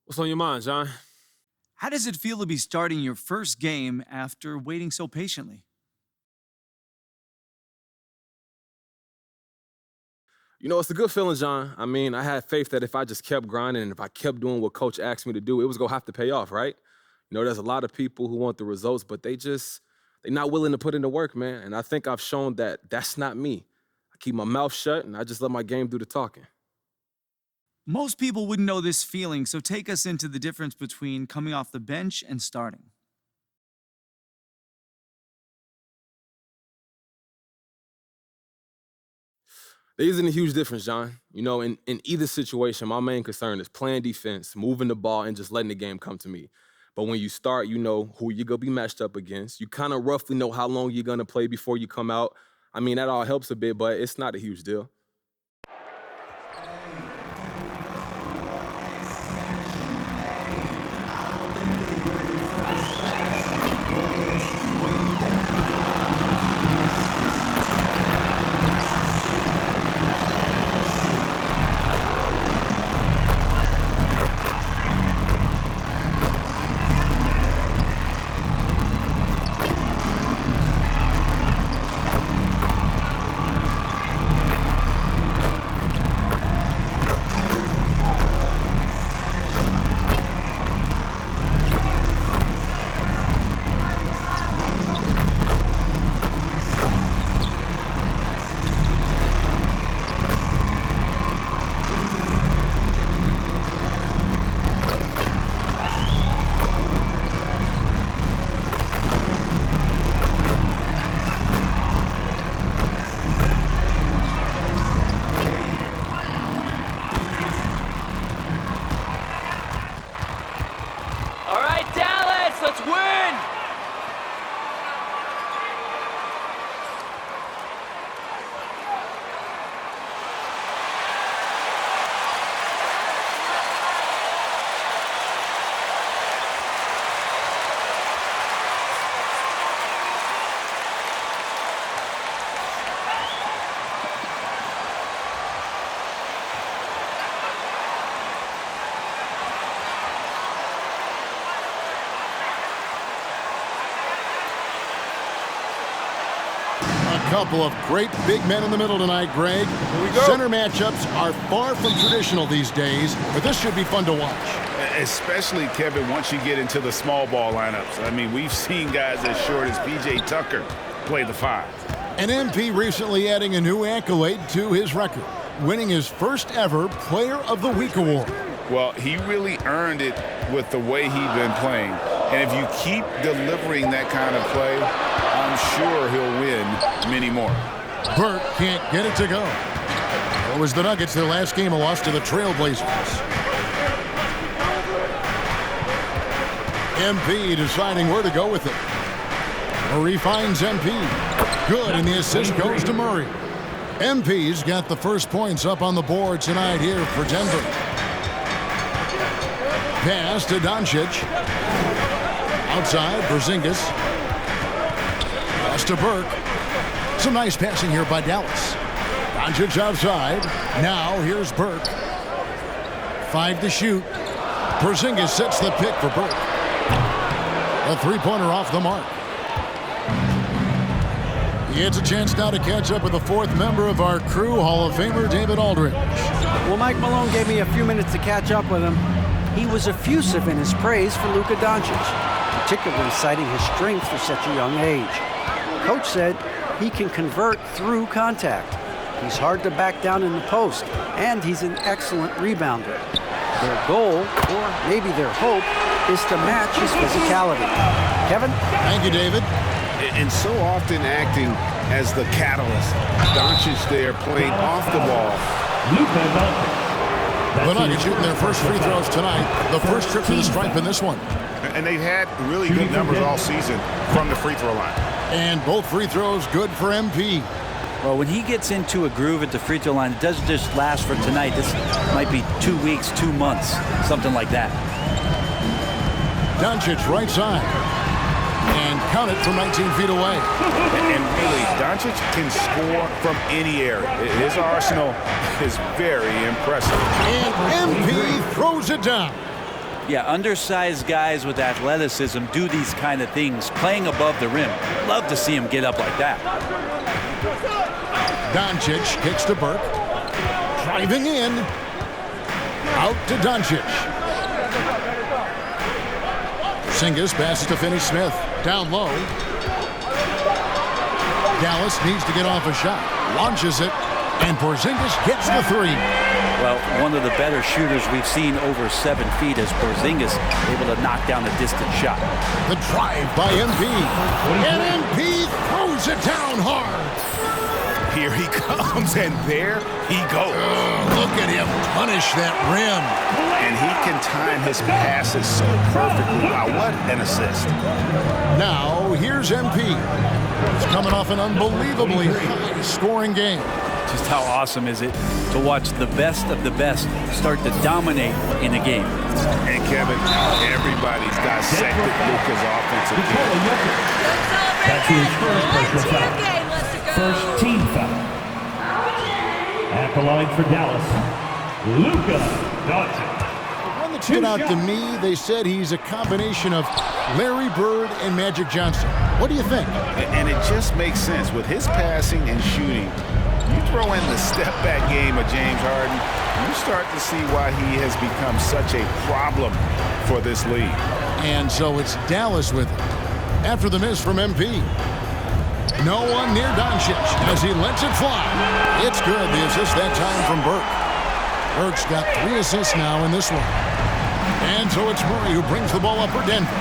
What's on your mind, John? How does it feel to be starting your first game after waiting so patiently? It's a good feeling, John. I mean, I had faith that if I just kept grinding and if I kept doing what Coach asked me to do, it was going to have to pay off, right? There's a lot of people who want the results, but they're not willing to put in the work, man. And I think I've shown that that's not me. I keep my mouth shut and I just let my game do the talking. Most people wouldn't know this feeling, so take us into the difference between coming off the bench and starting. There isn't a huge difference, John. In either situation, my main concern is playing defense, moving the ball, and just letting the game come to me. But when you start, you know who you're going to be matched up against. You kind of roughly know how long you're going to play before you come out. I mean, that all helps a bit, but it's not a huge deal. Couple of great big men in the middle tonight, Greg. Here we go. Center matchups are far from traditional these days, but this should be fun to watch. Especially, Kevin, once you get into the small ball lineups. I mean, we've seen guys as short as P.J. Tucker play the 5. And MP recently adding a new accolade to his record, winning his first ever Player of the Week award. Well, he really earned it with the way he'd been playing. And if you keep delivering that kind of play, I'm sure he'll win many more. Burke can't get it to go. It was the Nuggets their last game, a loss to the Trailblazers. MP deciding where to go with it. Murray finds MP. Good, and the assist goes to Murray. MP's got the first points up on the board tonight here for Denver. Pass to Doncic. Outside, Porzingis. Pass to Burke. Some nice passing here by Dallas. Doncic outside. Now here's Burke. 5 to shoot. Porzingis sets the pick for Burke. A three-pointer off the mark. He gets a chance now to catch up with the fourth member of our crew, Hall of Famer David Aldridge. Well, Mike Malone gave me a few minutes to catch up with him. He was effusive in his praise for Luka Doncic, particularly citing his strength for such a young age. Coach said he can convert through contact. He's hard to back down in the post, and he's an excellent rebounder. Their goal, or maybe their hope, is to match his physicality. Kevin? Thank you, David. And so often acting as the catalyst. Doncic there playing off the ball. The Nuggets shooting their first free throws tonight. The first trip to the stripe in this one. And they've had really good numbers all season from the free throw line. And both free throws good for MP. Well, when he gets into a groove at the free throw line, it doesn't just last for tonight. This might be 2 weeks, 2 months, something like that. Doncic right side. And count it from 19 feet away. And really, Doncic can score from any area. His arsenal is very impressive. And MP throws it down. Yeah, undersized guys with athleticism do these kind of things, playing above the rim. Love to see him get up like that. Doncic kicks to Burke. Driving in. Out to Doncic. Porzingis passes to Finney-Smith. Down low. Dallas needs to get off a shot. Launches it. And Porzingis gets the three. Well, one of the better shooters we've seen over 7 feet is Porzingis, able to knock down a distant shot. The drive by MP. And MP throws it down hard. Here he comes, and there he goes. Look at him punish that rim. And he can time his passes so perfectly. Wow, what an assist. Now, here's MP. He's coming off an unbelievably high-scoring game. Just how awesome is it to watch the best of the best start to dominate in a game? And Kevin, everybody's dissected Luka's offensive game. That's his first personal foul. First team foul. At the line for Dallas, Luka Doncic. One that stood out to me, they said he's a combination of Larry Bird and Magic Johnson. What do you think? And it just makes sense. With his passing and shooting, you throw in the step-back game of James Harden, you start to see why he has become such a problem for this league. And so it's Dallas with it. After the miss from MP. No one near Doncic as he lets it fly. It's good. The assist that time from Burke. Burke's got 3 assists now in this one. And so it's Murray who brings the ball up for Denver.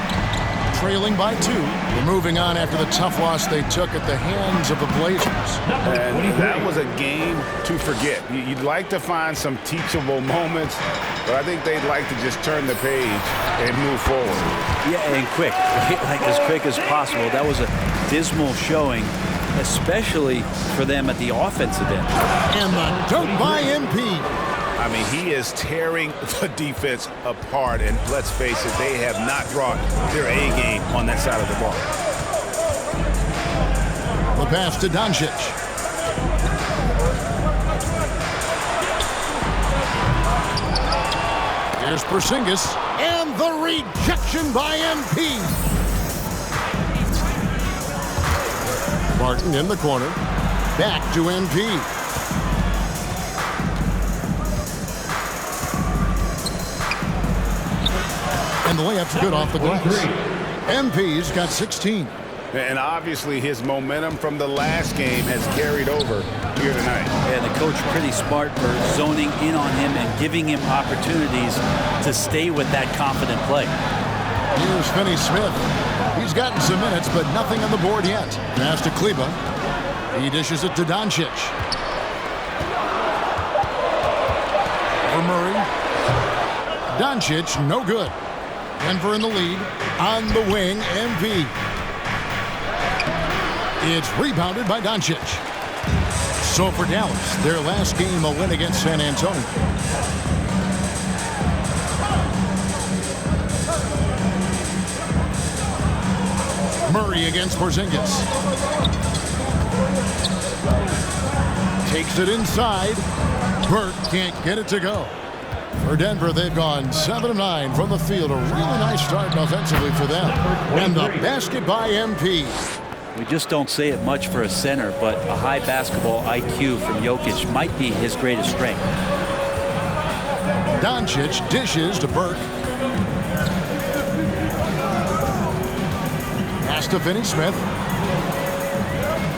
Trailing by 2. We're moving on after the tough loss they took at the hands of the Blazers. And that was a game to forget. You'd like to find some teachable moments, but I think they'd like to just turn the page and move forward. Yeah, and quick, like as quick as possible. That was a dismal showing, especially for them at the offensive end. And the dunk by MP. I mean, he is tearing the defense apart, and let's face it, they have not brought their A game on that side of the ball. The pass to Doncic. Here's Porzingis, and the rejection by MP. Martin in the corner. Back to MP. And the layup's good off the glass. MP's got 16. And obviously his momentum from the last game has carried over here tonight. Yeah, the coach pretty smart for zoning in on him and giving him opportunities to stay with that confident play. Here's Finney-Smith. He's gotten some minutes, but nothing on the board yet. Pass to Kleba. He dishes it to Doncic. For Murray. Doncic, no good. Denver in the lead. On the wing, MP. It's rebounded by Doncic. So for Dallas, their last game a win against San Antonio. Murray against Porzingis. Takes it inside. Burke can't get it to go. For Denver, they've gone 7 of 9 from the field. A really nice start offensively for them. And the basket by MP. We just don't say it much for a center, but a high basketball IQ from Jokic might be his greatest strength. Doncic dishes to Burke. Pass to Finney-Smith.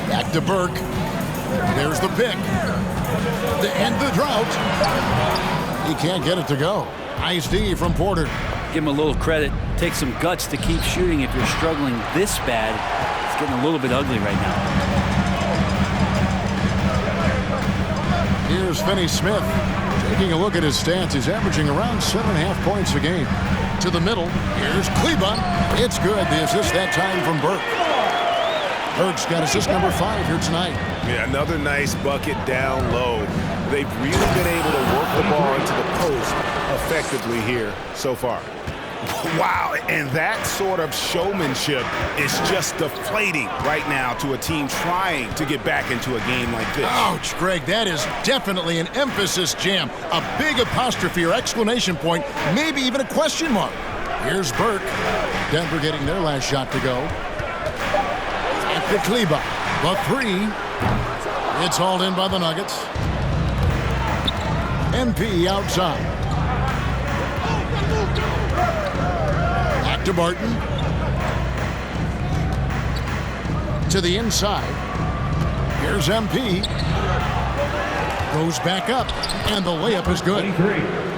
Back to Burke. There's the pick. To end the drought. He can't get it to go. Nice D from Porter. Give him a little credit. Take some guts to keep shooting if you're struggling this bad. It's getting a little bit ugly right now. Here's Finney-Smith. Taking a look at his stats, he's averaging around 7.5 points a game. To the middle, here's Kleba. It's good. The assist that time from Burke. Burke's got assist number 5 here tonight. Yeah, another nice bucket down low. They've really been able to work the ball into the post effectively here so far. Wow, and that sort of showmanship is just deflating right now to a team trying to get back into a game like this. Ouch, Greg, that is definitely an emphasis jam. A big apostrophe or exclamation point, maybe even a question mark. Here's Burke. Denver getting their last shot to go. At the Kleba. The three. It's hauled in by the Nuggets. MP outside. Back to Barton. To the inside. Here's MP. Goes back up. And the layup is good.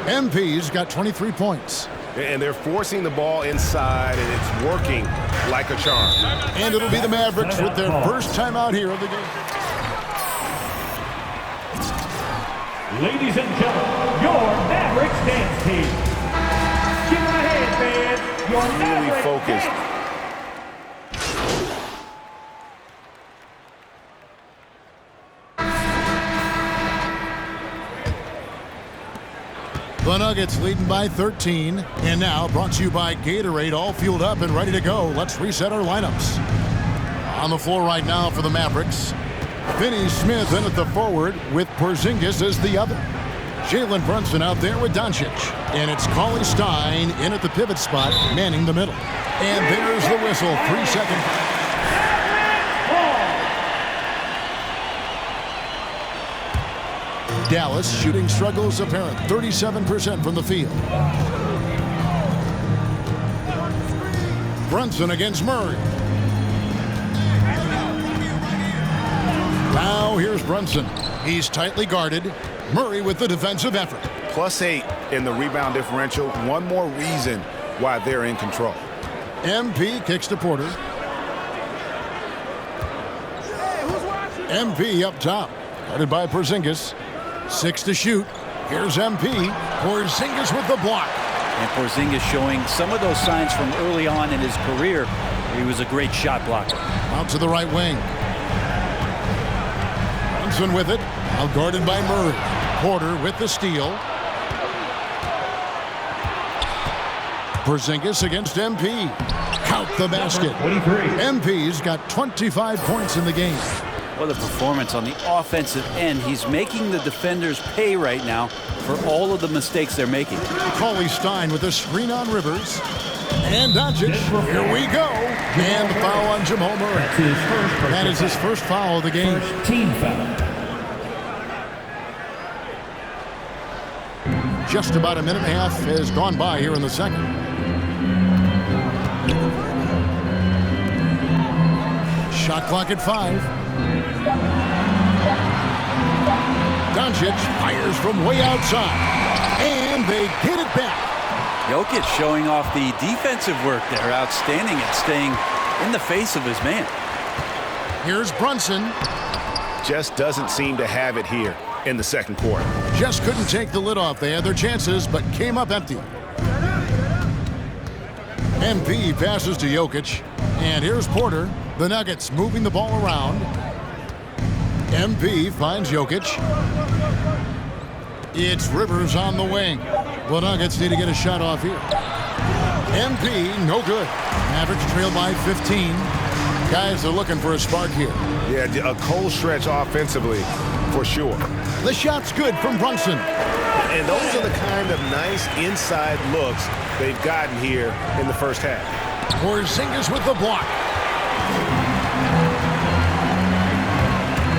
MP's got 23 points. And they're forcing the ball inside, and it's working like a charm. And it'll be the Mavericks with their first time out here of the game. Ladies and gentlemen, your Mavericks dance team. Give them a hand, man. Your Really Mavericks focused. dance. The Nuggets leading by 13. And now brought to you by Gatorade, all fueled up and ready to go. Let's reset our lineups. On the floor right now for the Mavericks, Finney Smith in at the forward with Porzingis as the other. Jalen Brunson out there with Doncic. And it's Cauley Stein in at the pivot spot, manning the middle. And there's the whistle, 3 seconds. Dallas shooting struggles apparent, 37% from the field. Brunson against Murray. Now here's Brunson. He's tightly guarded. Murray with the defensive effort. +8 in the rebound differential. One more reason why they're in control. MP kicks to Porter. MP up top. Guarded by Porzingis. 6 to shoot. Here's MP. Porzingis with the block. And Porzingis showing some of those signs from early on in his career. He was a great shot blocker. Out to the right wing. Brunson with it. Now guarded by Murray. Porter with the steal. Porzingis against MP. Count the basket. 23. MP's got 25 points in the game. What a performance on the offensive end. He's making the defenders pay right now for all of the mistakes they're making. Cauley Stein with a screen on Rivers. And Doncic. Here we go. And the foul on Jamal Murray. That's his first personal That is his first foul of the game. First team foul. Just about a minute and a half has gone by here in the second. Shot clock at 5. Doncic fires from way outside. And they get it back. Jokic showing off the defensive work there. Outstanding at staying in the face of his man. Here's Brunson. Just doesn't seem to have it here in the second quarter. Just couldn't take the lid off. They had their chances, but came up empty. MP passes to Jokic. And here's Porter. The Nuggets moving the ball around. MP finds Jokic. It's Rivers on the wing. The Nuggets need to get a shot off here. MP, no good. Mavericks trail by 15. Guys are looking for a spark here. Yeah, a cold stretch offensively, for sure. The shot's good from Brunson. And those are the kind of nice inside looks they've gotten here in the first half. Porzingis with the block.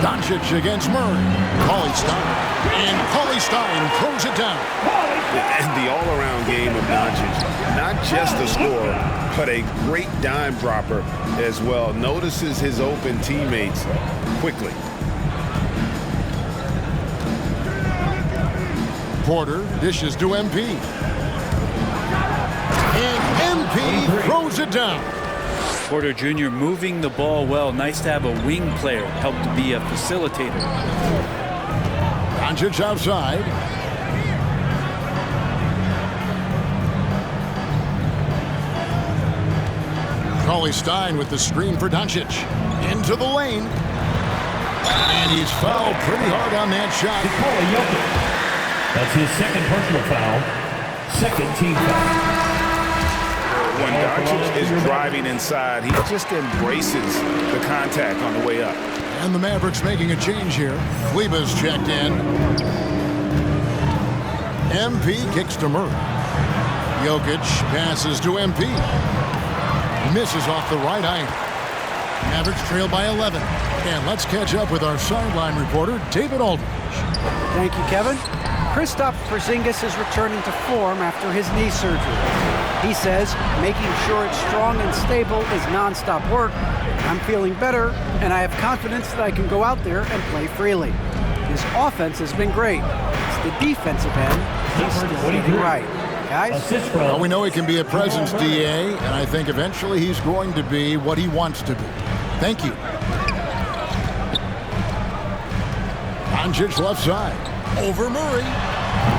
Doncic against Murray. Cauley Stein. And Cauley Stein throws it down. And the all-around game of Doncic. Not just a scorer, but a great dime dropper as well. Notices his open teammates quickly. Porter dishes to MP. And MP throws it down. Porter Jr. moving the ball well. Nice to have a wing player help to be a facilitator. Doncic outside. Cauley Stein with the screen for Doncic. Into the lane. And he's fouled pretty hard on that shot. Nikola Jokic. That's his second personal foul. Second team foul. when Doncic is driving inside, he just embraces the contact on the way up. And the Mavericks making a change here. Kleba's checked in. MP kicks to Murray. Jokic passes to MP. Misses off the right eye. Mavericks trail by 11. And let's catch up with our sideline reporter, David Aldridge. Thank you, Kevin. Kristaps Porzingis is returning to form after his knee surgery. He says making sure it's strong and stable is nonstop work. I'm feeling better, and I have confidence that I can go out there and play freely. His offense has been great. It's the defensive end he's still getting right. Guys? Well, we know he can be a presence, DA, and I think eventually he's going to be what he wants to be. Thank you. Doncic left side. Over Murray.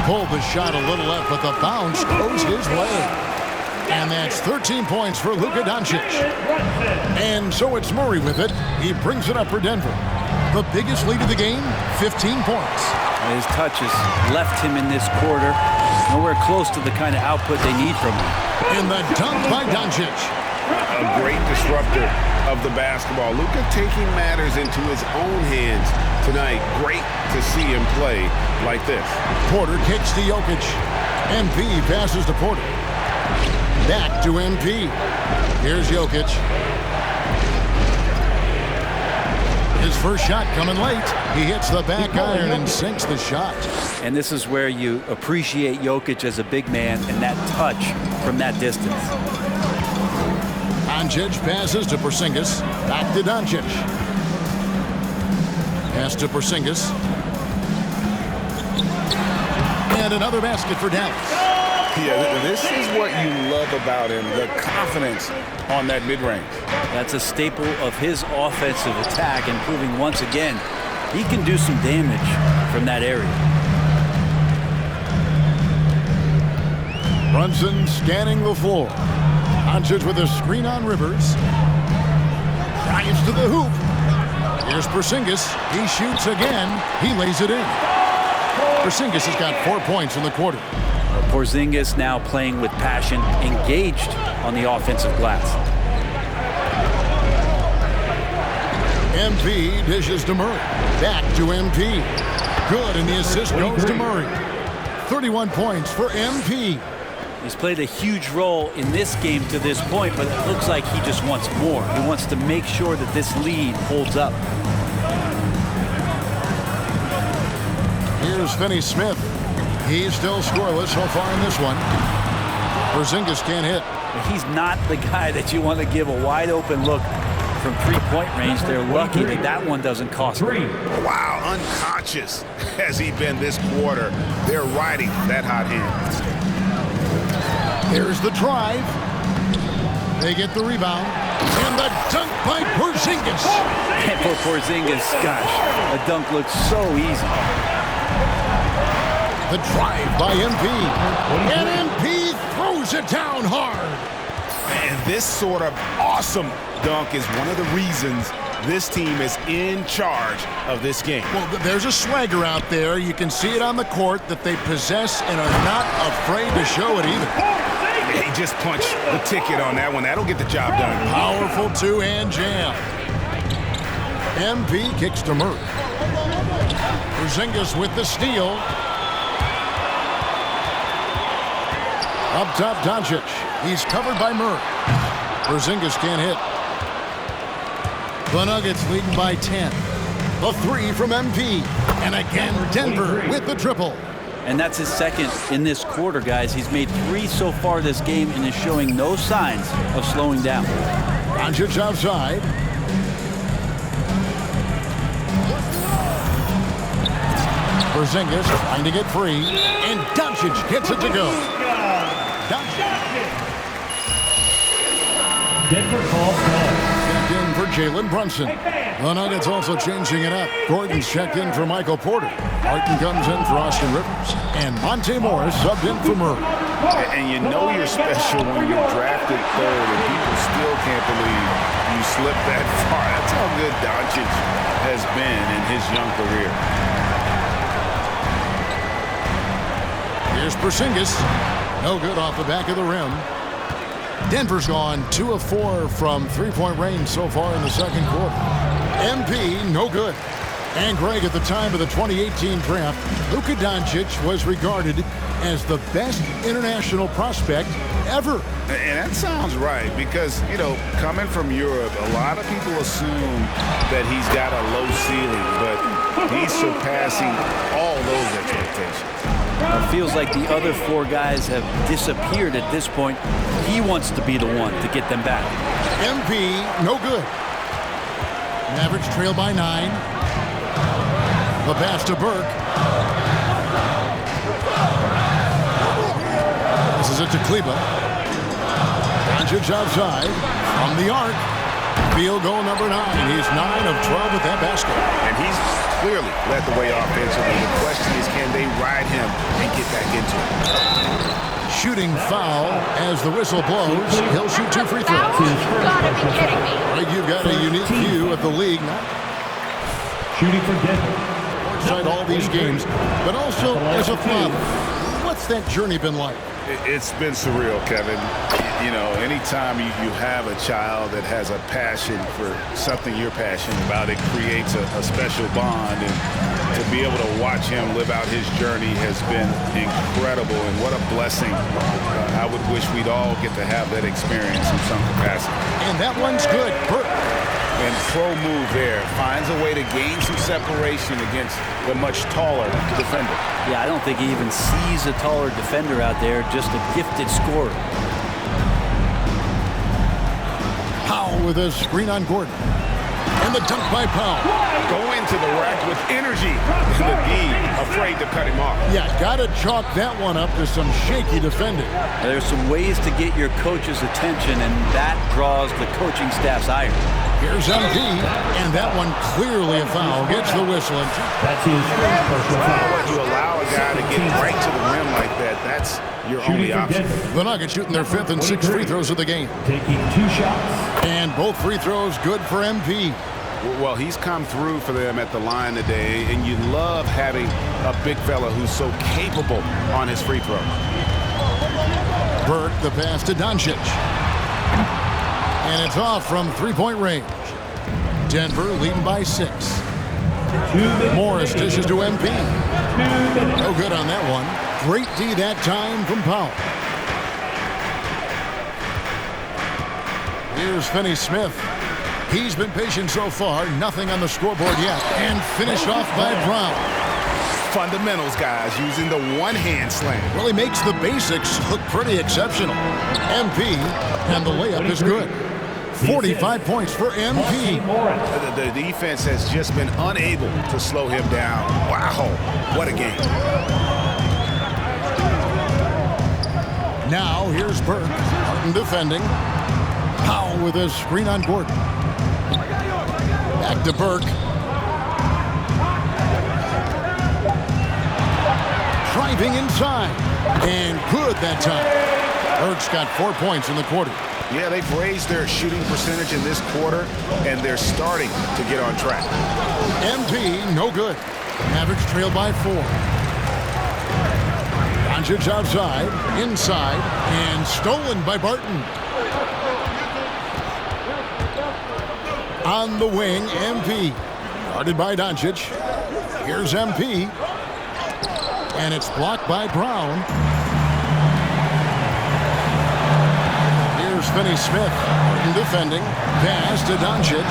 Pulled the shot a little left, but the bounce goes his way. And that's 13 points for Luka Doncic. And so it's Murray with it. He brings it up for Denver. The biggest lead of the game, 15 points. His touches left him in this quarter. Nowhere close to the kind of output they need from him. In the dunk by Doncic. A great disruptor of the basketball. Luka taking matters into his own hands tonight. Great to see him play like this. Porter kicks to Jokic. MP passes to Porter. Back to MP. Here's Jokic. His first shot coming late. He hits the back iron and sinks the shot. And this is where you appreciate Jokic as a big man and that touch from that distance. Doncic passes to Porzingis. Back to Doncic. Pass to Porzingis. And another basket for Dallas. Yeah, this is what you love about him, the confidence on that mid-range. That's a staple of his offensive attack, and proving once again he can do some damage from that area. Brunson scanning the floor. Doncic with a screen on Rivers. Drives to the hoop. Here's Porzingis. He shoots again. He lays it in. Porzingis has got 4 points in the quarter. Porzingis now playing with passion, engaged on the offensive glass. MP dishes to Murray. Back to MP. Good, and the assist goes to Murray. 31 points for MP. He's played a huge role in this game to this point, but it looks like he just wants more. He wants to make sure that this lead holds up. Here's Finney-Smith. He's still scoreless so far in this one. Porzingis can't hit. He's not the guy that you want to give a wide open look from three-point range. They're lucky that that one doesn't cost them. Wow, unconscious has he been this quarter. They're riding that hot hand. Here's the drive. They get the rebound. And the dunk by Porzingis. And for Porzingis, gosh, the dunk looks so easy. The drive by MP. And MP throws it down hard. And this sort of awesome dunk is one of the reasons this team is in charge of this game. Well, there's a swagger out there. You can see it on the court that they possess and are not afraid to show it either. He just punched the ticket on that one. That'll get the job done. Powerful two-hand jam. MP kicks to Murray. Porzingis with the steal. Up top, Doncic. He's covered by Murray. Porzingis can't hit. The Nuggets leading by 10. The three from MP. And again, Denver with the triple. And that's his second in this quarter, guys. He's made 3 so far this game and is showing no signs of slowing down. Doncic outside. Porzingis trying to get free. And Doncic gets it to go. Denver calls foul. Checked in for Jalen Brunson. The Nuggets also changing it up. Gordon's checked in for Michael Porter. Martin comes in for Austin Rivers. And Monte Morris subbed in for Murray. And you know you're special when you're drafted third and people still can't believe you slipped that far. That's how good Doncic has been in his young career. Here's Porzingis. No good off the back of the rim. Denver's gone 2 of 4 from three-point range so far in the second quarter. MP, no good. And Greg, at the time of the 2018 draft, Luka Doncic was regarded as the best international prospect ever. And that sounds right because, you know, coming from Europe, a lot of people assume that he's got a low ceiling, but he's surpassing all those expectations. It feels like the other 4 guys have disappeared at this point. He wants to be the one to get them back. MP, no good. Mavericks trail by 9. The pass to Burke. This is it to Kleba. Doncic outside from the arc. Field goal number 9. He's 9 of 12 with that basket. And he's clearly led the way offensively. The question is, can they ride him and get back into it? Shooting foul as the whistle blows. He'll shoot 2 free throws. You've got to be kidding me. Greg, you've got a unique view of the league. Shooting for Denver. Inside all these games, but also as a father. What's that journey been like? It's been surreal, Kevin. You know, anytime you have a child that has a passion for something you're passionate about, it creates a special bond. And to be able to watch him live out his journey has been incredible. And what a blessing. I would wish we'd all get to have that experience in some capacity. And that one's good. Burke. And pro move there. Finds a way to gain some separation against the much taller defender. Yeah, I don't think he even sees a taller defender out there, just a gifted scorer. Powell with a screen on Gordon. And the dunk by Powell. Go into the rack with energy. And the D afraid to cut him off. Yeah, got to chalk that one up to some shaky defending. There's some ways to get your coach's attention, and that draws the coaching staff's ire. Here's MP, and that one clearly a foul. Gets the whistle. That's his first personal foul. When you allow a guy to get right to the rim like that, that's your only option. The Nuggets shooting their 5th and 6th free throws of the game. Taking 2 shots. And both free throws good for MP. Well, he's come through for them at the line today, and you love having a big fella who's so capable on his free throw. Burke, the pass to Doncic. And it's off from three-point range. Denver leading by 6. Morris dishes to MP. No good on that one. Great D that time from Powell. Here's Finney-Smith. He's been patient so far. Nothing on the scoreboard yet. And finished off by Brown. Fundamentals, guys, using the one-hand slam. Really makes the basics look pretty exceptional. MP, and the layup is good. 45 points for MP. The defense has just been unable to slow him down. Wow, what a game. Now here's Burke. Martin defending. Powell with a screen on Gordon. Back to Burke. Driving inside. And good that time. Burke's got 4 points in the quarter. Yeah, they've raised their shooting percentage in this quarter, and they're starting to get on track. MP, no good. Mavericks trail by 4. Doncic outside, inside, and stolen by Barton. On the wing, MP. Guarded by Doncic. Here's MP. And it's blocked by Brown. Here's Finney-Smith. Defending. Pass to Doncic.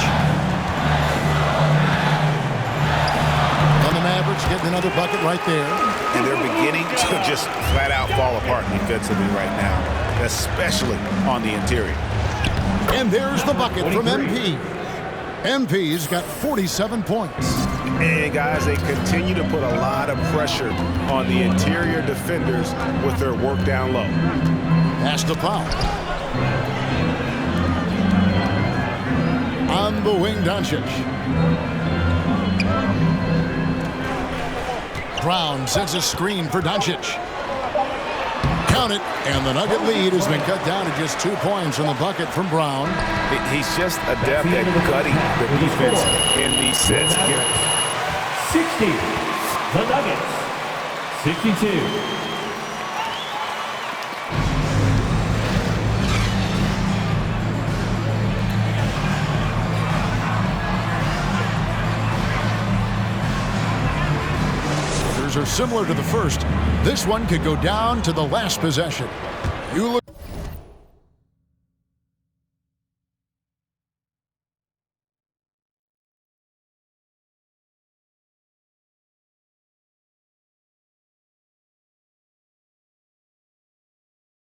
And the Mavericks getting another bucket right there. And they're beginning to just flat out fall apart defensively right now, especially on the interior. And there's the bucket from MP. MP's got 47 points. And guys, they continue to put a lot of pressure on the interior defenders with their work down low. Pass to Powell. On the wing, Doncic. Brown sets a screen for Doncic. Count it, and the Nugget lead has been cut down to just 2 points on the bucket from Brown. He's just adept at gutting the defense in these sets. 60. The Nuggets. 62. quarters are similar to the first. This one could go down to the last possession. You look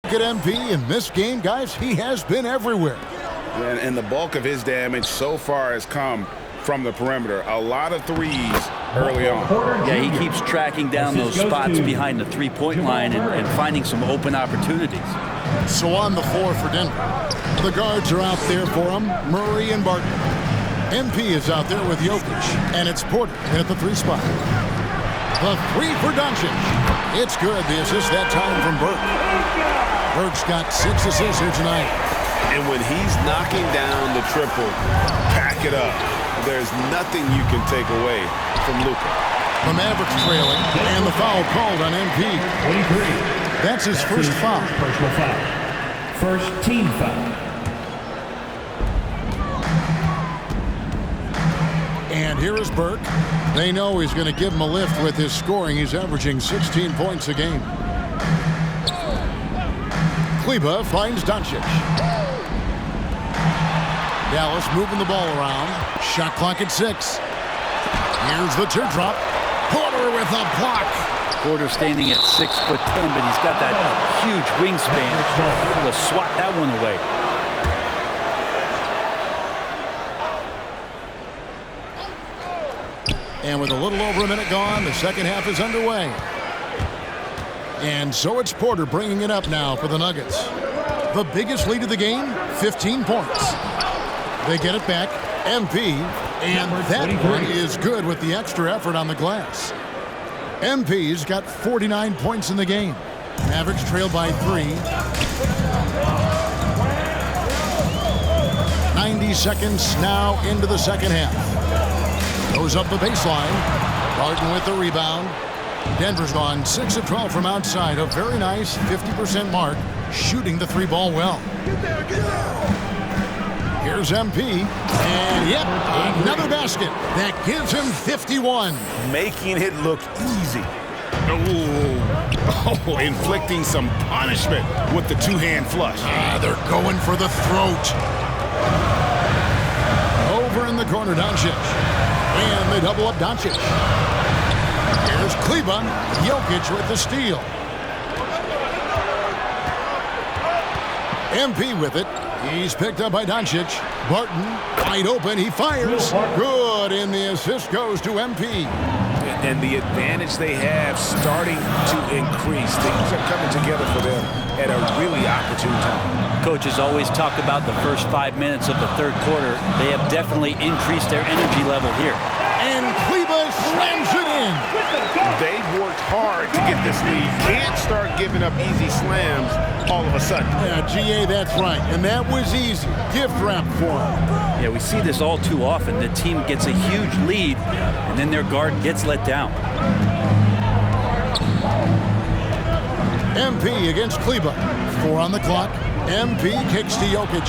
at MP in this game, guys. He has been everywhere. And the bulk of his damage so far has come from the perimeter. A lot of threes early on. Yeah, he keeps tracking down those spots behind the three-point line and finding some open opportunities. So on the floor for Denver, the guards are out there for him, Murray and Barton. MP is out there with Jokic, and it's Porter at the three spot. The three for Doncic. It's good. The assist that time from Burke. Burke's got 6 assists here tonight. And when he's knocking down the triple, pack it up. There's nothing you can take away from Luka. The Mavericks trailing, and the foul called on MP. 23. That's his first foul. Personal foul. First team foul. And here is Burke. They know he's going to give him a lift with his scoring. He's averaging 16 points a game. Kleber finds Doncic. Dallas moving the ball around. Shot clock at 6. Here's the teardrop. Porter with a block. Porter standing at 6'10", but he's got that huge wingspan. Able to swat that one away. And with a little over a minute gone, the second half is underway. And so it's Porter bringing it up now for the Nuggets. The biggest lead of the game, 15 points. They get it back, MP, and that one is good with the extra effort on the glass. MP's got 49 points in the game. Mavericks trail by 3. 90 seconds now into the second half. Goes up the baseline. Barton with the rebound. Denver's gone 6 of 12 from outside. A very nice 50% mark, shooting the 3-ball well. Here's MP, and yep, another basket. That gives him 51. Making it look easy. Oh, inflicting some punishment with the two-hand flush. They're going for the throat. Over in the corner, Doncic. And they double up Doncic. Here's Kleber. Jokic with the steal. MP with it. He's picked up by Doncic. Barton, wide open. He fires. Good, and the assist goes to MP. And the advantage they have starting to increase. Things are coming together for them at a really opportune time. Coaches always talk about the first 5 minutes of the third quarter. They have definitely increased their energy level here. And Kleber slams it in. They've worked hard to get this lead. Can't start giving up easy slams all of a sudden. Yeah, GA, that's right. And that was easy. Gift wrap for him. Yeah, we see this all too often. The team gets a huge lead, and then their guard gets let down. MP against Kleber. 4 on the clock. MP kicks to Jokic.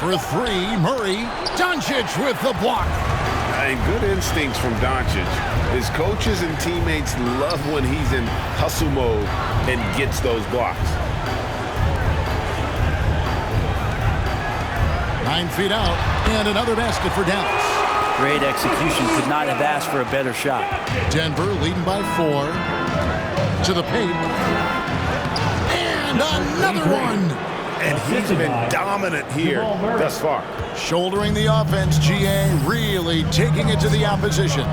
For 3, Murray. Doncic with the block. And good instincts from Doncic. His coaches and teammates love when he's in hustle mode and gets those blocks. 9 feet out, and another basket for Dallas. Great execution. Could not have asked for a better shot. Denver leading by 4. To the paint. And another one. And he's been dominant here thus far. Shouldering the offense, GA really taking it to the opposition.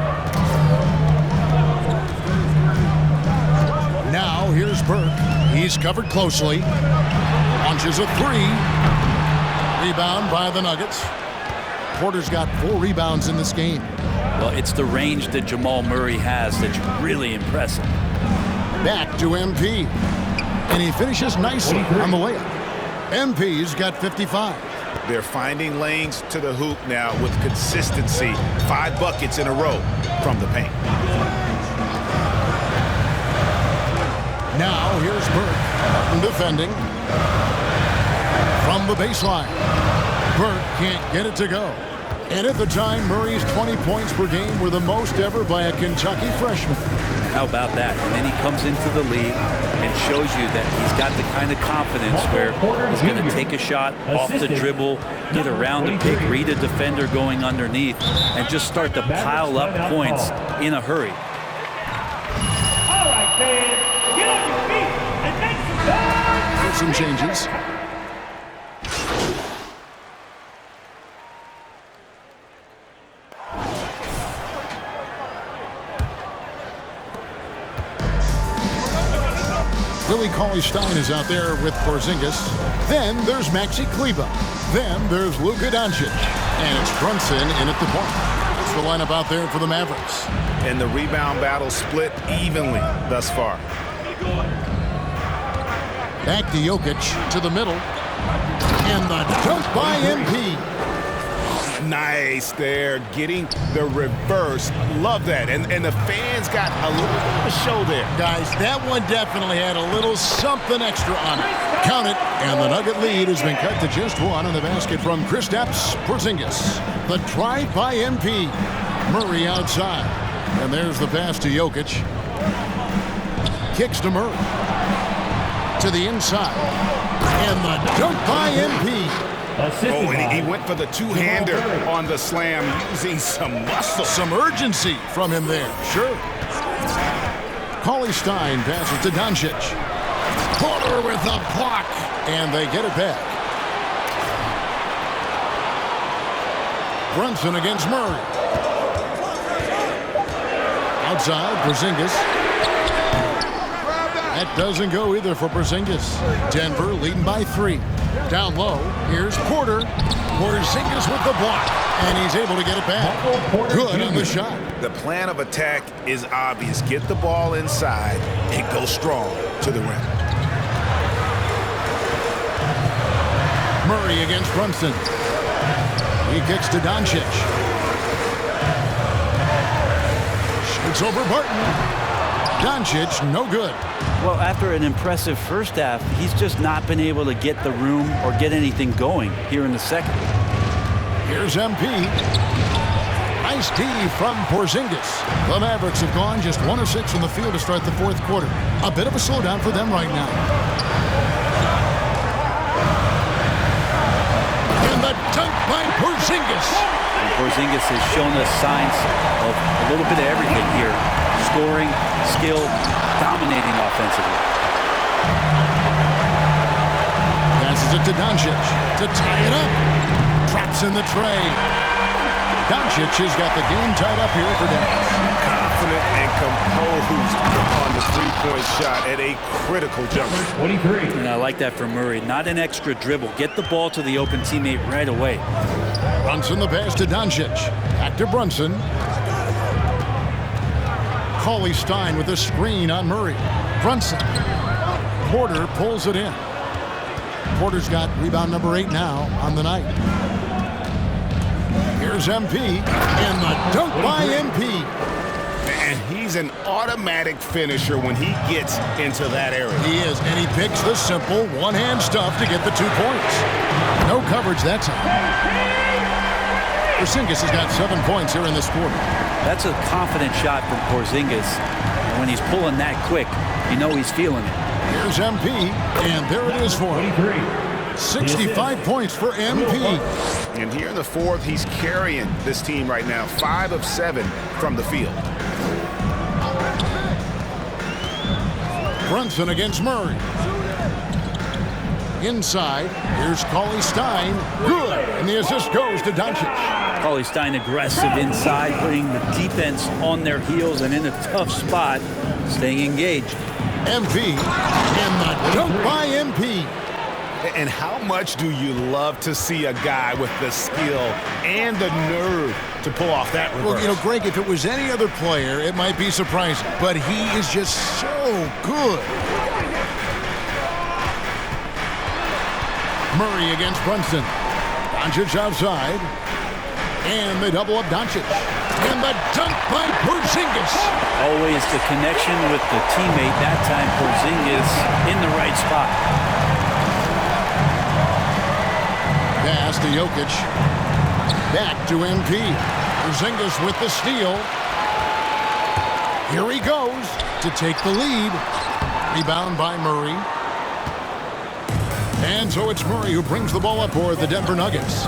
Now here's Burke. He's covered closely. Launches a 3. Rebound by the Nuggets. Porter's got 4 rebounds in this game. Well, it's the range that Jamal Murray has that's really impressive. Back to MP. And he finishes nicely on the layup. MP's got 55. They're finding lanes to the hoop now with consistency. 5 buckets in a row from the paint. Now here's Burke defending from the baseline. Burke can't get it to go. And at the time, Murray's 20 points per game were the most ever by a Kentucky freshman. How about that? And then he comes into the league and shows you that he's got the kind of confidence where he's going to take a shot off the dribble, get around the pick, read a defender going underneath, and just start to pile up points in a hurry. All right, fans, get on your feet and make some noise. Some changes. Willie Cauley-Stein is out there with Porzingis. Then there's Maxi Kleber. Then there's Luka Doncic. And it's Brunson in at the point. That's the lineup out there for the Mavericks. And the rebound battle split evenly thus far. Back to Jokic to the middle. And the dunk by MP. Nice there, getting the reverse. Love that. And the fans got a little bit of a show there. Guys, that one definitely had a little something extra on it. Count it. And the Nugget lead has been cut to just one on the basket from Kristaps Porzingis. The drive by MP. Murray outside. And there's the pass to Jokic. Kicks to Murray. To the inside. And the dunk by MP. Oh, and he went for the two-hander on the slam, using some muscle. Some urgency from him there. Sure. Cauley-Stein passes to Doncic. Porter with the block. And they get it back. Brunson against Murray. Outside, Porzingis. That doesn't go either for Porzingis. Denver leading by 3. Down low, here's Porter. Porzingis with the block, and he's able to get it back. Good on the shot. The plan of attack is obvious. Get the ball inside and go strong to the rim. Murray against Brunson. He kicks to Doncic. Shoots over Barton. Doncic, no good. Well, after an impressive first half, he's just not been able to get the room or get anything going here in the second. Here's MP. Nice D from Porzingis. The Mavericks have gone just 1 of 6 from the field to start the fourth quarter. A bit of a slowdown for them right now. And the dunk by Porzingis. And Porzingis has shown us signs of a little bit of everything here. Scoring, skill, dominating offensively. Passes it to Doncic to tie it up. Traps in the tray. Doncic has got the game tied up here for Dallas. Confident and composed on the three-point shot at a critical juncture. 23. And I like that from Murray. Not an extra dribble. Get the ball to the open teammate right away. Brunson the pass to Doncic. Back to Brunson. Cauley-Stein with a screen on Murray. Brunson. Porter pulls it in. Porter's got rebound number 8 now on the night. Here's MP. And the dunk by MP. And he's an automatic finisher when he gets into that area. He is, and he picks the simple one-hand stuff to get the 2 points. No coverage that time. Porzingis has got 7 points here in this quarter. That's a confident shot from Porzingis. And when he's pulling that quick, you know he's feeling it. Here's MP, and there it is for him. 65 points for MP. And here in the fourth, he's carrying this team right now. 5 of 7 from the field. Brunson against Murray. Inside, here's Cauley-Stein. Good, and the assist goes to Doncic. Cauley-Stein aggressive inside, putting the defense on their heels and in a tough spot, staying engaged. MP, and the dunk by MP. And how much do you love to see a guy with the skill and the nerve to pull off that reverse? Well, you know, Greg, if it was any other player, it might be surprising. But he is just so good. Murray against Brunson. Doncic outside. And they double up Doncic. And the dunk by Porzingis. Always the connection with the teammate. That time Porzingis in the right spot. Pass to Jokic. Back to MP. Porzingis with the steal. Here he goes to take the lead. Rebound by Murray. And so it's Murray who brings the ball up for the Denver Nuggets.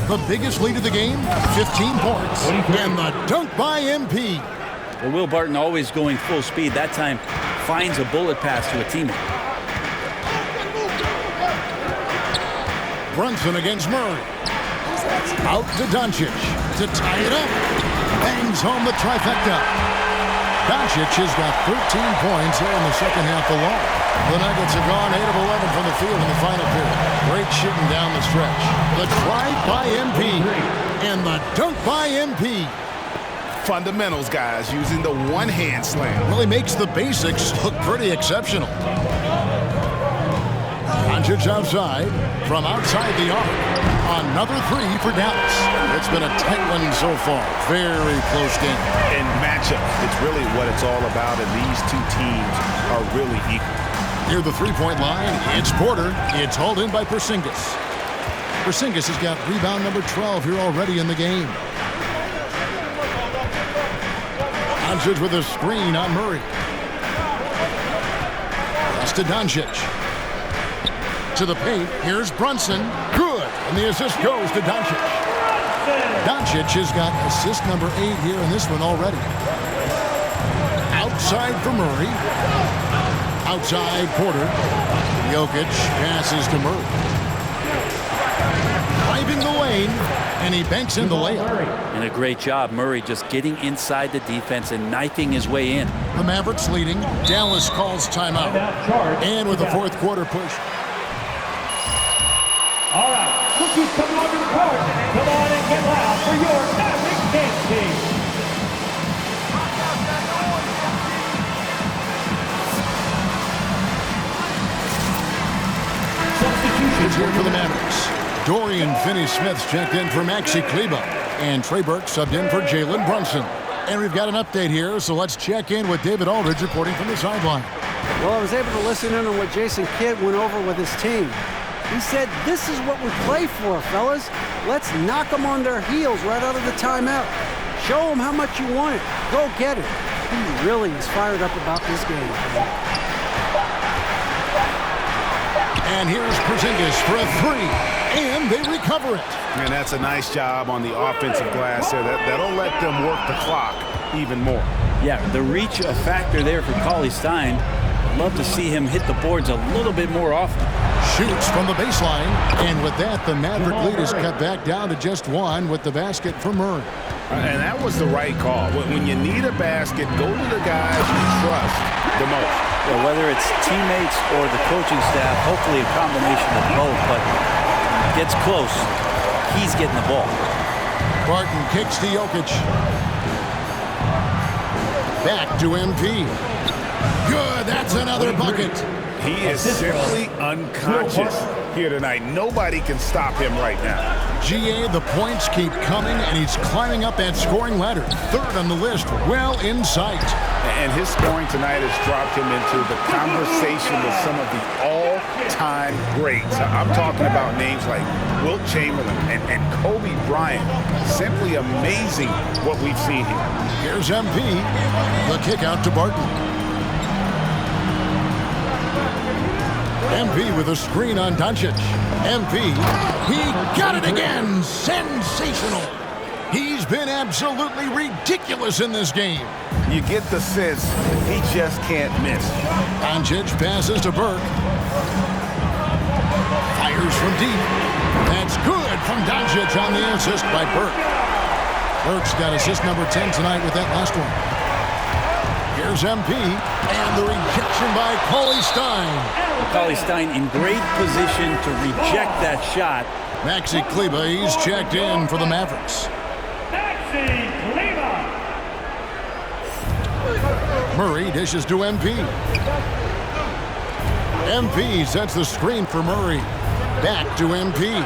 The biggest lead of the game, 15 points. And the dunk by MP. Well, Will Barton always going full speed. That time finds a bullet pass to a teammate. Brunson against Murray. Out to Doncic to tie it up. Bangs home the trifecta. Doncic has got 13 points here in the second half alone. The Nuggets have gone 8 of 11 from the field in the final period. Great shooting down the stretch. The drive by MP. And the dunk by MP. Fundamentals, guys, using the one-hand slam. Really makes the basics look pretty exceptional. Doncic outside, from outside the arc. Another three for Dallas. It's been a tight one so far. Very close game. And matchup, it's really what it's all about, and these two teams are really equal. Near the three-point line, it's Porter. It's hauled in by Porzingis. Porzingis has got rebound number 12 here already in the game. Doncic with a screen on Murray. Pass to Doncic. To the paint, here's Brunson. Good, and the assist goes to Doncic. Doncic has got assist number 8 here in this one already. Outside for Murray. Outside Porter. Jokic passes to Murray. Driving the lane, and he banks in the layup. And a great job, Murray just getting inside the defense and knifing his way in. The Mavericks leading. Dallas calls timeout. And with the fourth quarter push. All right, rookies come on to the court. Come on and get loud for your Mavericks dance team. Substitutions here for the Mavericks. Dorian Finney-Smith's checked in for Maxi Kleber. And Trey Burke subbed in for Jalen Brunson. And we've got an update here, so let's check in with David Aldridge reporting from the sideline. Well, I was able to listen in on what Jason Kidd went over with his team. He said, this is what we play for, fellas. Let's knock them on their heels right out of the timeout. Show them how much you want it. Go get it. He really is fired up about this game. And here's Porzingis for a three. And they recover it. And that's a nice job on the offensive glass there. That'll let them work the clock even more. Yeah, the reach a factor there for Cauley-Stein. Love to see him hit the boards a little bit more often. Shoots from the baseline, and with that, the Maverick lead is cut back down to just one with the basket for Murray. And that was the right call. When you need a basket, go to the guys you trust the most. Well, whether it's teammates or the coaching staff, hopefully a combination of both, but gets close, he's getting the ball. Barton kicks to Jokic. Back to MP. Good, that's another bucket. He is simply unconscious here tonight. Nobody can stop him right now. GA, the points keep coming, and he's climbing up that scoring ladder. Third on the list, well in sight. And his scoring tonight has dropped him into the conversation with some of the all-time greats. I'm talking about names like Wilt Chamberlain and Kobe Bryant. Simply amazing what we've seen here. Here's MP. The kick out to Barton. MP with a screen on Doncic. MP, he got it again. Sensational. He's been absolutely ridiculous in this game. You get the sense he just can't miss. Doncic passes to Burke. Fires from deep. That's good from Doncic on the assist by Burke. Burke's got assist number 10 tonight with that last one. Here's MP, and the rejection by Cauley-Stein. Cauley-Stein in great position to reject that shot. Maxi Kleber, he's checked in for the Mavericks. Maxi Kleber. Murray dishes to MP. MP sets the screen for Murray. Back to MP.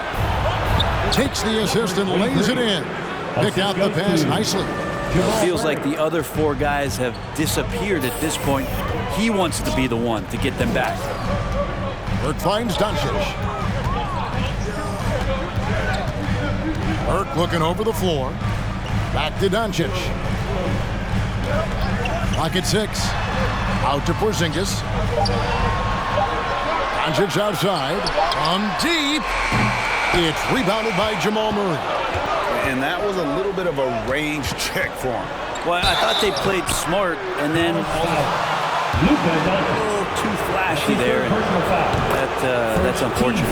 Takes the assist and lays it in. Picked out the pass nicely. Feels like the other four guys have disappeared at this point. He wants to be the one to get them back. Burke finds Doncic. Burke looking over the floor. Back to Doncic. Clock at 6. Out to Porzingis. Doncic outside. From deep. It's rebounded by Jamal Murray. And that was a little bit of a range check for him. Well, I thought they played smart, and then a little too flashy there. That's unfortunate.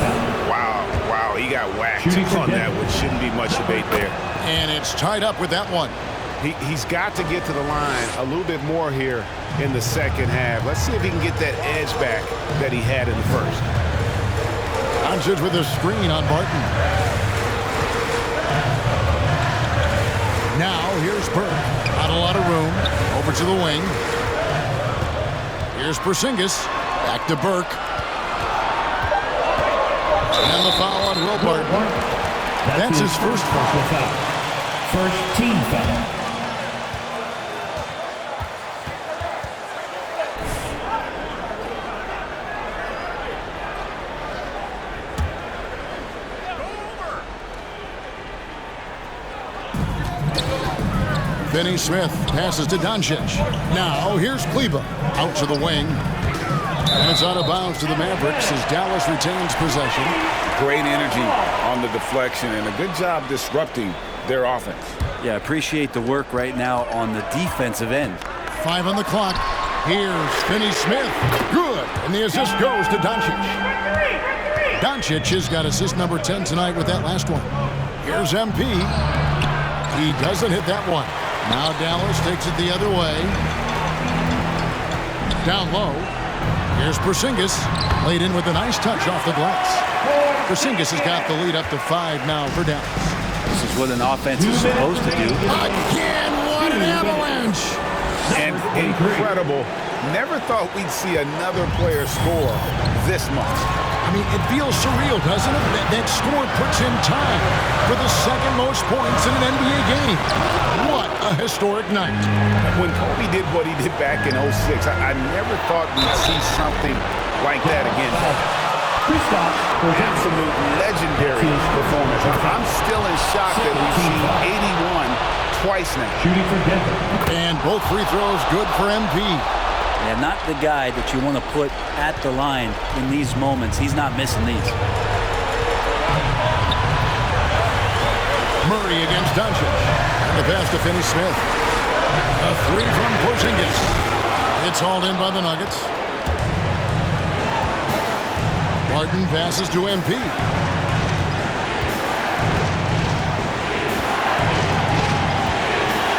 Wow, he got whacked on that, which shouldn't be much debate there. And it's tied up with that one. He's got to get to the line a little bit more here in the second half. Let's see if he can get that edge back that he had in the first. Doncic with a screen on Barton. Now here's Burke. Not a lot of room. Over to the wing. Here's Porzingis. Back to Burke. And the foul on Will Barton. That's his first foul. First team foul. Finney Smith passes to Doncic. Now here's Kleba out to the wing. And it's out of bounds to the Mavericks as Dallas retains possession. Great energy on the deflection and a good job disrupting their offense. Yeah, appreciate the work right now on the defensive end. 5 on the clock. Here's Finney Smith. Good. And the assist goes to Doncic. Doncic has got assist number 10 tonight with that last one. Here's MP. He doesn't hit that one. Now Dallas takes it the other way. Down low. Here's Porzingis. Laid in with a nice touch off the glass. Porzingis has got the lead up to 5 now for Dallas. This is what an offense is supposed to do. Again, what an avalanche! And incredible. Never thought we'd see another player score this much. I mean, it feels surreal, doesn't it? That score puts in time for the second most points in an NBA game. What a historic night. When Kobe did what he did back in 06, I never thought we'd see something like that again. Absolute legendary performance. I'm still in shock that we've seen 81 twice now. Shooting for Denver. And both free throws good for MP. Yeah, not the guy that you want to put at the line in these moments. He's not missing these. Murray against Doncic. And the pass to Finney Smith. A 3 from Porzingis. It's hauled in by the Nuggets. Barton passes to MP.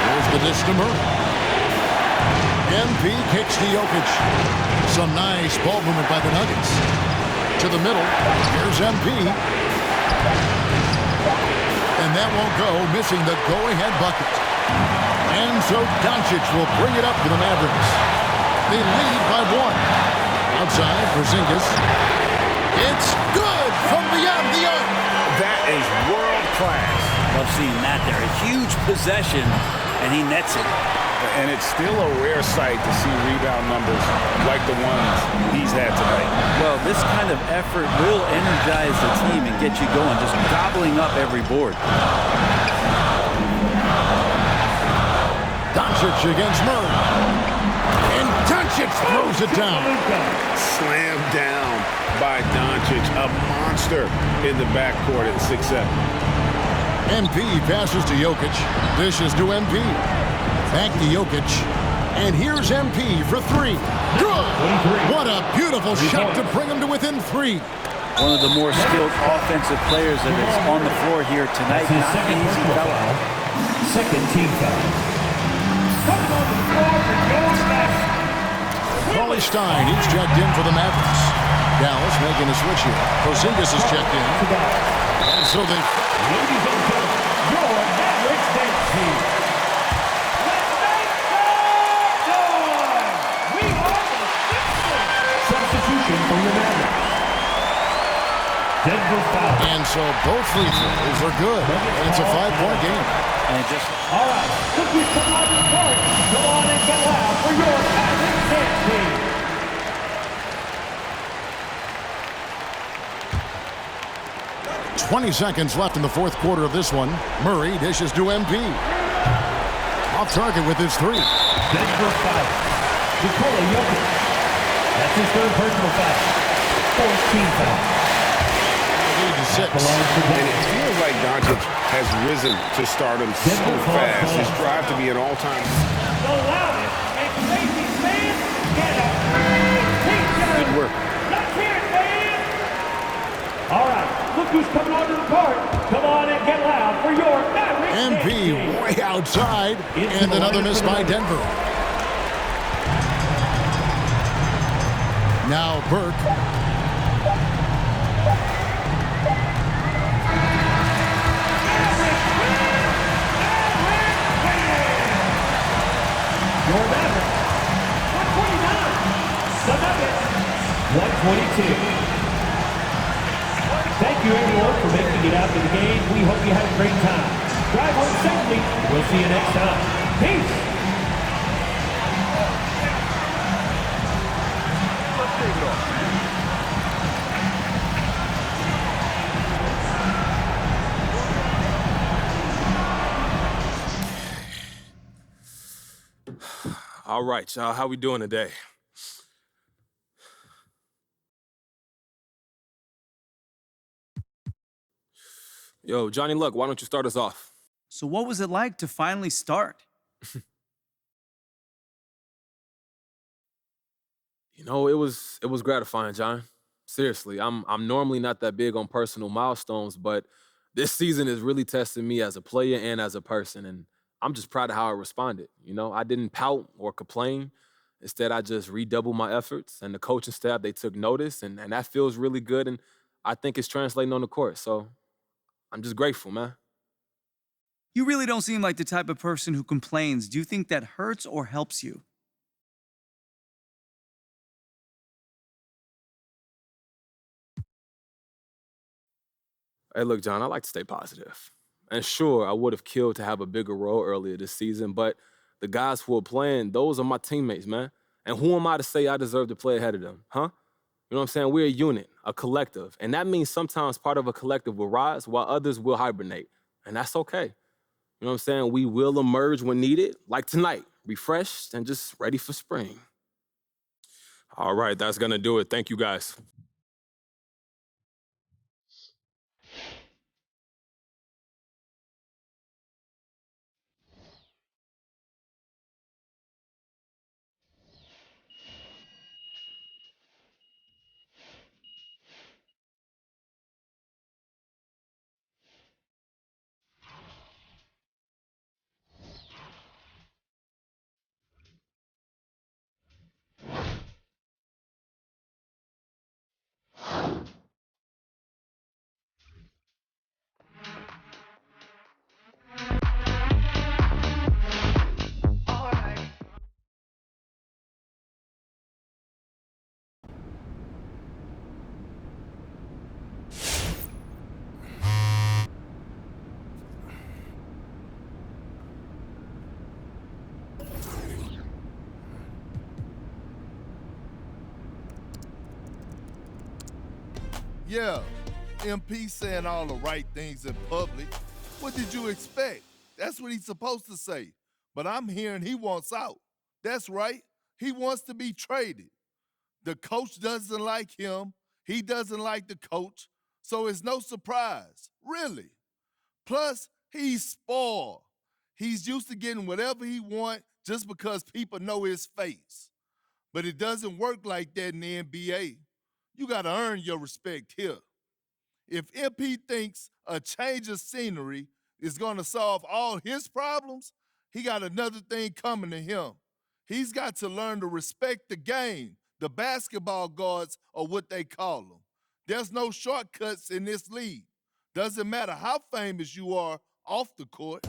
Here's the dish to Murray. MP kicks to Jokic. Some nice ball movement by the Nuggets. To the middle. Here's MP. And that won't go, missing the go-ahead bucket. And so Doncic will bring it up to the Mavericks. They lead by 1. Outside, Porzingis. It's good from beyond the arc. That is world class. Love seeing that there. A huge possession, and he nets it. And it's still a rare sight to see rebound numbers like the ones he's had tonight. Well, this kind of effort will energize the team and get you going, just gobbling up every board. Doncic against Murray. And Doncic throws it down. Slammed down by Doncic, a monster in the backcourt at 6'7". MP passes to Jokic. Dishes to MP. Back to Jokic. And here's MP for 3. Good! What a beautiful shot to bring him to within 3. One of the more skilled offensive players that is on the floor here tonight. Not an easy fella. Second team foul. Coming on the floor for your Mavericks. Paulie Stein, he's checked in for the Mavericks. Dallas making a switch here. Porzingis is checked in. And so they... Ladies and gentlemen, your Mavericks dance team. Let's make some noise! We are the Sixers. Substitution for your Mavericks. Denver foul. And so both free throws are good. And it's a 5-point game. And just All right, cookies come out of the court. Go on and get loud for your Mavericks dance team. 20 seconds left in the fourth quarter of this one. Murray dishes to MP. off target with his three. Denver foul. Nikola Jokic. That's his third personal foul. 14 foul. Lead to 6. Belongs to And Denver. it feels like Doncic has risen to stardom so fast. His drive to be an all-time. The loudest and craziest fans get a Good work. Let's hear it, fans! All right, look who's coming onto the court. Come on and get loud for your Mavericks. MP way outside, and another miss by Denver. Now Burke. Your Mavericks. 129. The Nuggets. 122. Thank you, everyone, for making it out to the game. We hope you had a great time. Drive home safely. We'll see you next time. Peace. All right, y'all, how we doing today? Yo, Johnny Luck, why don't you start us off? So, what was it like to finally start? You know, it was gratifying, John. Seriously, I'm normally not that big on personal milestones, but this season is really testing me as a player and as a person, and I'm just proud of how I responded. You know, I didn't pout or complain. Instead, I just redoubled my efforts, and the coaching staff, they took notice, and that feels really good, and I think it's translating on the court. So I'm just grateful, man. You really don't seem like the type of person who complains. Do you think that hurts or helps you? Hey, look, John, I like to stay positive. And sure, I would have killed to have a bigger role earlier this season, but the guys who are playing, those are my teammates, man. And who am I to say I deserve to play ahead of them, huh? You know what I'm saying? We're a unit, a collective. And that means sometimes part of a collective will rise while others will hibernate. And that's okay. You know what I'm saying? We will emerge when needed, like tonight, refreshed and just ready for spring. All right, that's going to do it. Thank you, guys. Yeah, MP saying all the right things in public. What did you expect? That's what he's supposed to say. But I'm hearing he wants out. That's right. He wants to be traded. The coach doesn't like him. He doesn't like the coach. So it's no surprise, really. Plus, he's spoiled. He's used to getting whatever he wants just because people know his face. But it doesn't work like that in the NBA. You got to earn your respect here. If MP thinks a change of scenery is going to solve all his problems, he got another thing coming to him. He's got to learn to respect the game. The basketball guards are what they call them. There's no shortcuts in this league. Doesn't matter how famous you are off the court.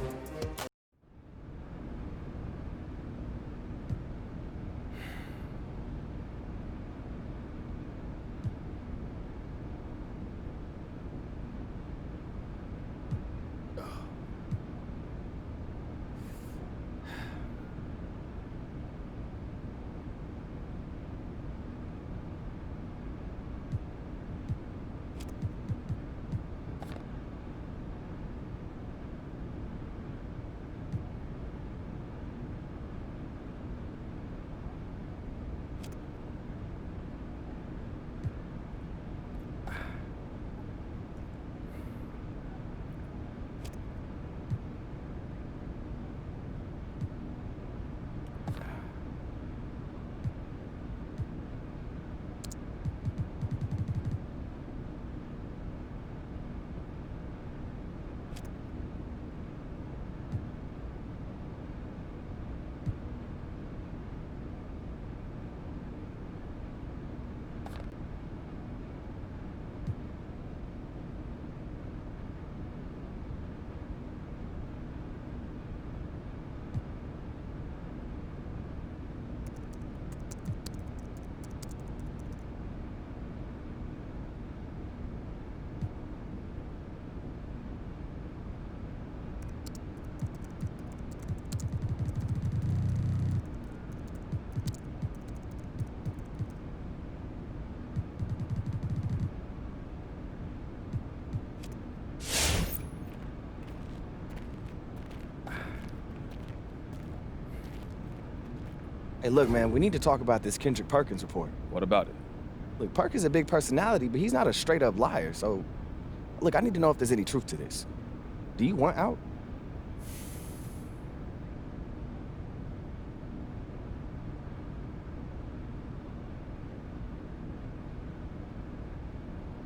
Hey, look, man, we need to talk about this Kendrick Perkins report. What about it? Look, Perk is a big personality, but he's not a straight-up liar, so... Look, I need to know if there's any truth to this. Do you want out?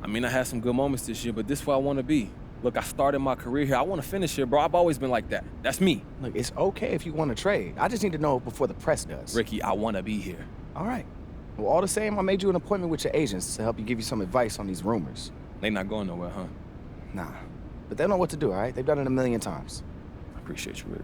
I mean, I had some good moments this year, but this is where I want to be. Look, I started my career here. I want to finish here, bro. I've always been like that. That's me. Look, it's okay if you want to trade. I just need to know before the press does. Ricky, I want to be here. All right. Well, all the same, I made you an appointment with your agents to help you give you some advice on these rumors. They not going nowhere, huh? Nah. But they know what to do, all right? They've done it a million times. I appreciate you, Rick.